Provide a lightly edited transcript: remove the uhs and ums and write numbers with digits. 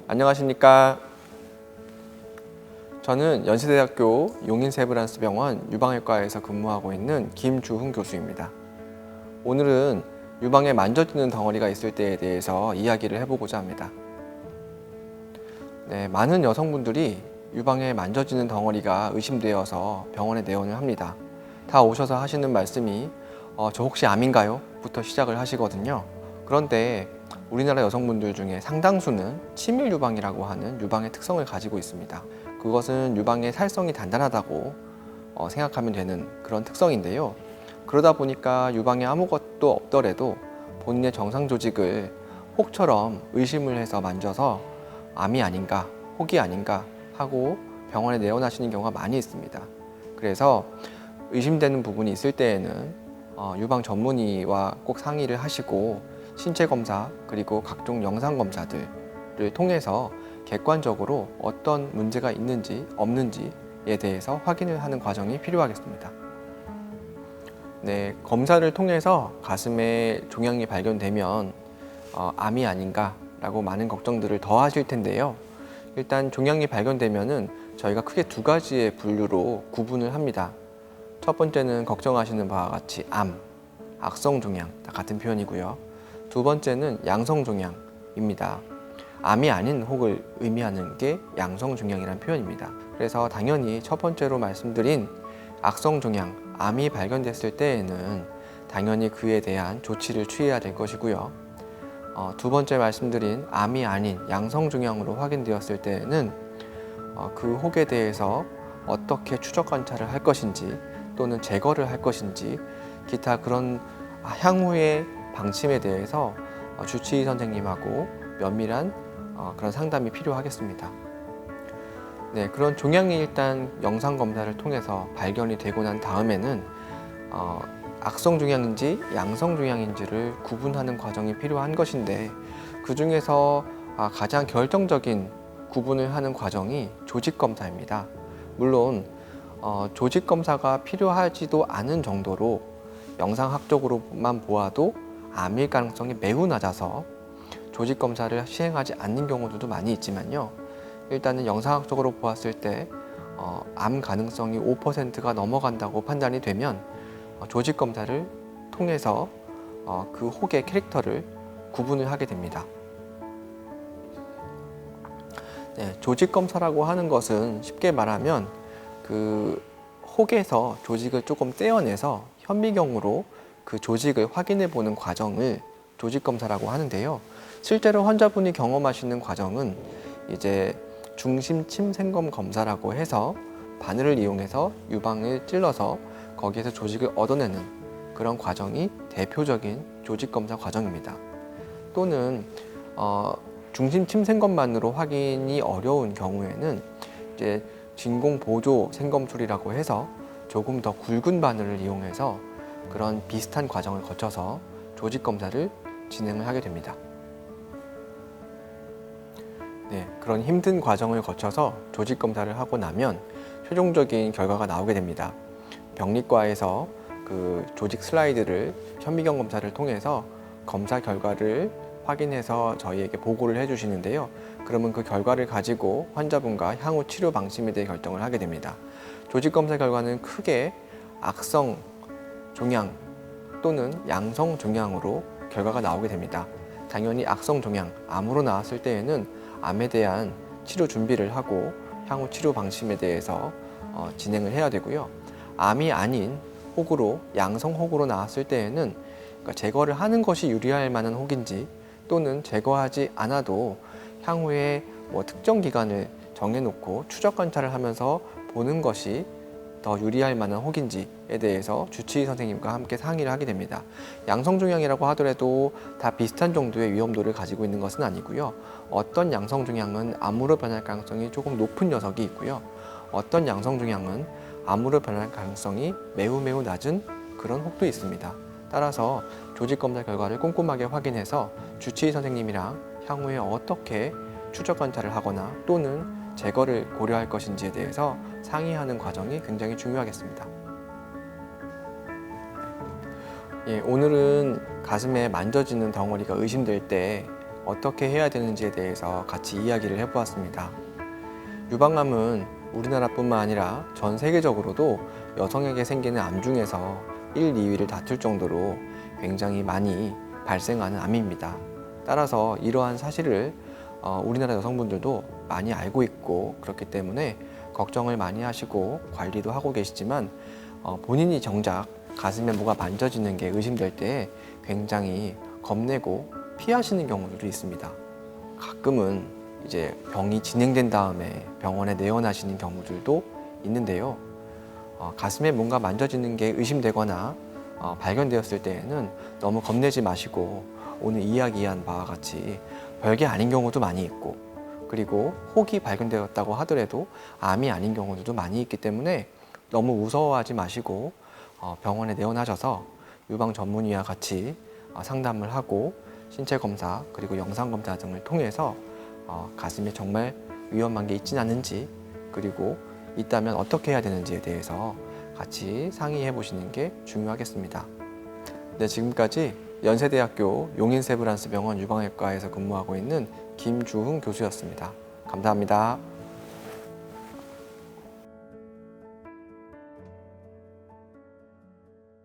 안녕하십니까. 저는 연세대학교 용인세브란스 병원 유방외과에서 근무하고 있는 김주훈 교수입니다. 오늘은 유방에 만져지는 덩어리가 있을 때에 대해서 이야기를 해보고자 합니다. 많은 여성분들이 유방에 만져지는 덩어리가 의심되어서 병원에 내원을 합니다. 다 오셔서 하시는 말씀이 저 혹시 암인가요? 부터 시작을 하시거든요. 그런데 우리나라 여성분들 중에 상당수는 치밀 유방이라고 하는 유방의 특성을 가지고 있습니다. 그것은 유방의 살성이 단단하다고 생각하면 되는 그런 특성인데요. 그러다 보니까 유방에 아무것도 없더라도 본인의 정상 조직을 혹처럼 의심을 해서 만져서 암이 아닌가, 혹이 아닌가 하고 병원에 내원하시는 경우가 많이 있습니다. 그래서 의심되는 부분이 있을 때에는 유방 전문의와 꼭 상의를 하시고 신체 검사 그리고 각종 영상 검사들을 통해서 객관적으로 어떤 문제가 있는지 없는지에 대해서 확인을 하는 과정이 필요하겠습니다. 검사를 통해서 가슴에 종양이 발견되면 암이 아닌가라고 많은 걱정들을 더 하실 텐데요. 일단 종양이 발견되면은 저희가 크게 두 가지의 분류로 구분을 합니다. 첫 번째는 걱정하시는 바와 같이 암, 악성 종양 다 같은 표현이고요. 두 번째는 양성 종양입니다. 암이 아닌 혹을 의미하는 게 양성 종양이라는 표현입니다. 그래서 당연히 첫 번째로 말씀드린 악성 종양, 암이 발견됐을 때에는 당연히 그에 대한 조치를 취해야 될 것이고요. 두 번째 말씀드린 암이 아닌 양성 종양으로 확인되었을 때에는 그 혹에 대해서 어떻게 추적 관찰을 할 것인지 또는 제거를 할 것인지 기타 그런 향후의 방침에 대해서 주치의 선생님하고 면밀한 그런 상담이 필요하겠습니다. 그런 종양이 일단 영상 검사를 통해서 발견이 되고 난 다음에는 악성 종양인지 양성 종양인지를 구분하는 과정이 필요한 것인데 그 중에서 가장 결정적인 구분을 하는 과정이 조직 검사입니다. 물론 조직 검사가 필요하지도 않은 정도로 영상학적으로만 보아도 암일 가능성이 매우 낮아서 조직 검사를 시행하지 않는 경우들도 많이 있지만요. 일단은 영상학적으로 보았을 때 암 가능성이 5%가 넘어간다고 판단이 되면 조직 검사를 통해서 그 혹의 캐릭터를 구분을 하게 됩니다. 조직 검사라고 하는 것은 쉽게 말하면 그 혹에서 조직을 조금 떼어내서 현미경으로 그 조직을 확인해 보는 과정을 조직 검사라고 하는데요. 실제로 환자분이 경험하시는 과정은 이제 중심 침생검 검사라고 해서 바늘을 이용해서 유방을 찔러서 거기에서 조직을 얻어내는 그런 과정이 대표적인 조직 검사 과정입니다. 또는 중심 침생검만으로 확인이 어려운 경우에는 이제 진공 보조 생검술이라고 해서 조금 더 굵은 바늘을 이용해서 그런 비슷한 과정을 거쳐서 조직 검사를 진행을 하게 됩니다. 그런 힘든 과정을 거쳐서 조직 검사를 하고 나면 최종적인 결과가 나오게 됩니다. 병리과에서 그 조직 슬라이드를 현미경 검사를 통해서 검사 결과를 확인해서 저희에게 보고를 해주시는데요. 그러면 그 결과를 가지고 환자분과 향후 치료 방침에 대해 결정을 하게 됩니다. 조직 검사 결과는 크게 악성 종양 또는 양성 종양으로 결과가 나오게 됩니다. 당연히 악성 종양, 암으로 나왔을 때에는 암에 대한 치료 준비를 하고 향후 치료 방침에 대해서 진행을 해야 되고요. 암이 아닌 혹으로 양성 혹으로 나왔을 때에는 그러니까 제거를 하는 것이 유리할 만한 혹인지 또는 제거하지 않아도 향후에 특정 기간을 정해놓고 추적 관찰을 하면서 보는 것이 더 유리할 만한 혹인지에 대해서 주치의 선생님과 함께 상의를 하게 됩니다. 양성종양이라고 하더라도 다 비슷한 정도의 위험도를 가지고 있는 것은 아니고요. 어떤 양성종양은 암으로 변할 가능성이 조금 높은 녀석이 있고요. 어떤 양성종양은 암으로 변할 가능성이 매우 낮은 그런 혹도 있습니다. 따라서 조직검사 결과를 꼼꼼하게 확인해서 주치의 선생님이랑 향후에 어떻게 추적 관찰을 하거나 또는 제거를 고려할 것인지에 대해서 상의하는 과정이 굉장히 중요하겠습니다. 오늘은 가슴에 만져지는 덩어리가 의심될 때 어떻게 해야 되는지에 대해서 같이 이야기를 해보았습니다. 유방암은 우리나라뿐만 아니라 전 세계적으로도 여성에게 생기는 암 중에서 1, 2위를 다툴 정도로 굉장히 많이 발생하는 암입니다. 따라서 이러한 사실을 우리나라 여성분들도 많이 알고 있고 그렇기 때문에 걱정을 많이 하시고 관리도 하고 계시지만 본인이 정작 가슴에 뭐가 만져지는 게 의심될 때 굉장히 겁내고 피하시는 경우들도 있습니다. 가끔은 이제 병이 진행된 다음에 병원에 내원하시는 경우들도 있는데요. 가슴에 뭔가 만져지는 게 의심되거나 발견되었을 때에는 너무 겁내지 마시고 오늘 이야기한 바와 같이 별게 아닌 경우도 많이 있고 그리고 혹이 발견되었다고 하더라도 암이 아닌 경우들도 많이 있기 때문에 너무 무서워하지 마시고 병원에 내원하셔서 유방 전문의와 같이 상담을 하고 신체 검사 그리고 영상 검사 등을 통해서 가슴에 정말 위험한 게 있진 않은지 그리고 있다면 어떻게 해야 되는지에 대해서 같이 상의해 보시는 게 중요하겠습니다. 네, 지금까지 연세대학교 용인세브란스 병원 유방외과에서 근무하고 있는 김주흥 교수였습니다. 감사합니다.